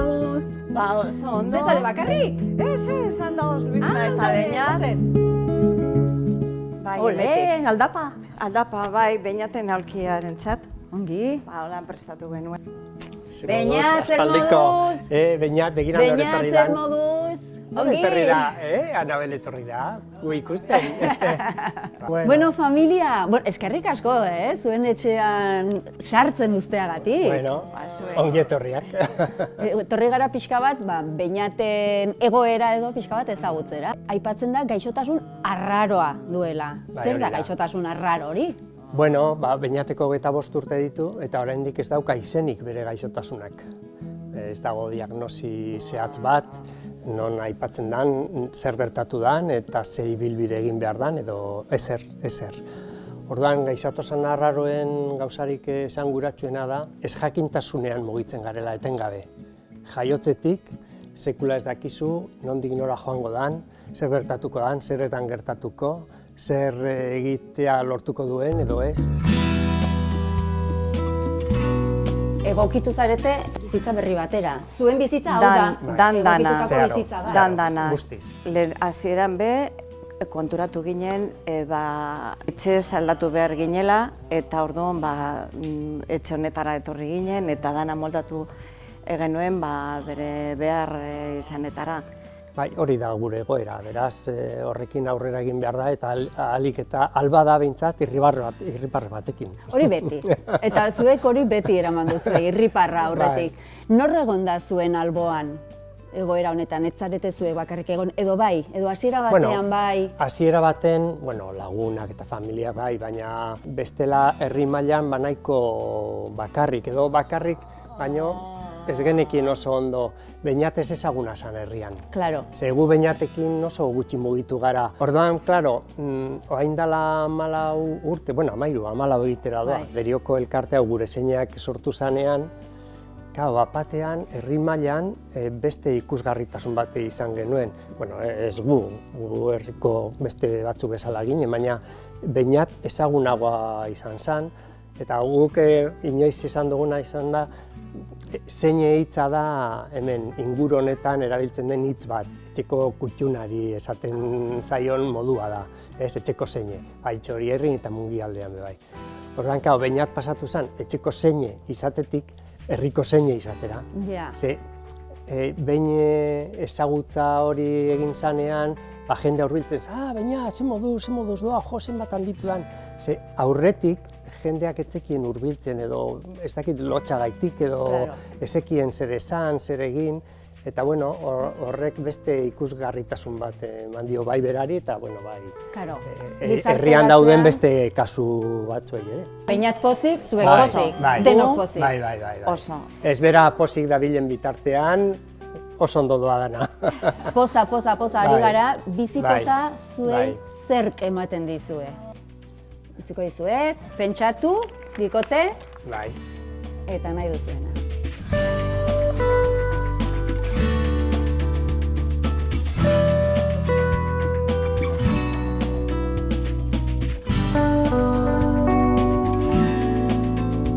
moduz? Ba, oso ondo. Zezade bakarrik? Ez, handagoz Luisma eta Beñat. Bai, Ole, emetik. aldapa. Aldapa, bai, Beñaten aulkiaren txat. Ongi. Ba, holan prestatu genuen. Beñat, zer moduz? Beñat, begira nore Beñat, etorri zer da. moduz? Nore Ongi. etorri da, Anabel etorri da, gu ikusten. Bueno, familia, eskerrik asko, zuen etxean sartzen usteagatik. Bueno, ongi etorriak. Etorri gara pixka bat, Beñaten egoera edo pixka bat ezagutzera. Aipatzen da gaixotasun arraroa duela. Bai, Zer hori da da. gaixotasun arraro hori? Bueno, Beñateko 25 urte ditu, eta oraindik ez dauka izenik bere gaixotasunak. Ez dago diagnosi zehatz bat, non aipatzen dan, zer gertatu dan, eta ze ibilbide egin behar dan, edo ezer. Orduan, gaixotasun arraroen gauzarik esanguratsuena da, ez jakintasunean mugitzen garela etengabe. Jaiotzetik, sekula ez dakizu, nondik nora joango dan, zer gertatuko dan, zer ez dan gertatuko, zer egitea lortuko duen edo ez. Egokitu zarete bizitza berri batera. Zuen bizitza hau da, Dandana. egokitutako bizitza da. Dandana. Guztiz. Hasieran be, konturatu ginen, etxez aldatu behar ginela, eta orduan etxe honetara etorri ginen, eta dana moldatu genuen bere behar izanetara. Bai, hori da gure egoera, beraz horrekin aurrera egin behar da, eta ahalik eta alba da behintzat irriparre batekin. Hori beti. Eta zuek hori beti eraman duzue, irriparra aurretik. Nor egon da zuen alboan egoera honetan, ez zarete zuek bakarrik egon, edo bai, edo hasiera batean bai? Hasiera baten, lagunak eta familia bai, baina bestela herri mailan nahiko bakarrik, baino ez genekien oso ondo, Beñat ez ezaguna zan herrian. Claro. Gu Beñatekin oso gutxi mugitu gara. Orduan, claro, orain dela 14 urte, 14 egitera doa, Derioko elkartea gure zeinak sortu zanean, batean, herri mailan beste ikusgarritasun bat izan genuen. Ez gu herriko beste batzuk bezala ginen, baina Beñat ezagunagoa izan zen, eta guk inoiz izan duguna izan da, zeine hitza da hemen inguru honetan erabiltzen den hitz bat, etxeko kutxunari esaten zaion modua da, etxeko zeine, Txori herrin eta Mungialdean be bai. Orduan, Beñat pasatu zen, etxeko zeine izatetik, herriko zeine izatera. Ze, behin ezagutza hori egin zanean, jende hurbiltzen, Beñat, ze moduz doa, zenbat handitu dan. Ze, aurretik, jendeak etzekien hurbiltzen edo ez dakit lotxagaitik edo ezekien zer esan, zer egin, eta horrek beste ikusgarritasun bat eman dio bai berari eta bai herrian dauden beste kasu batzuei ere. Beñat pozik, zuek pozik, denok pozik. Bai. Oso. Ez bera pozik dabilen bitartean, oso ondo doa dana. Poza ari gara, bizi poza zuei zerk ematen dizue. Utziko dizuet, pentsatu, bikote, eta nahi duzuena.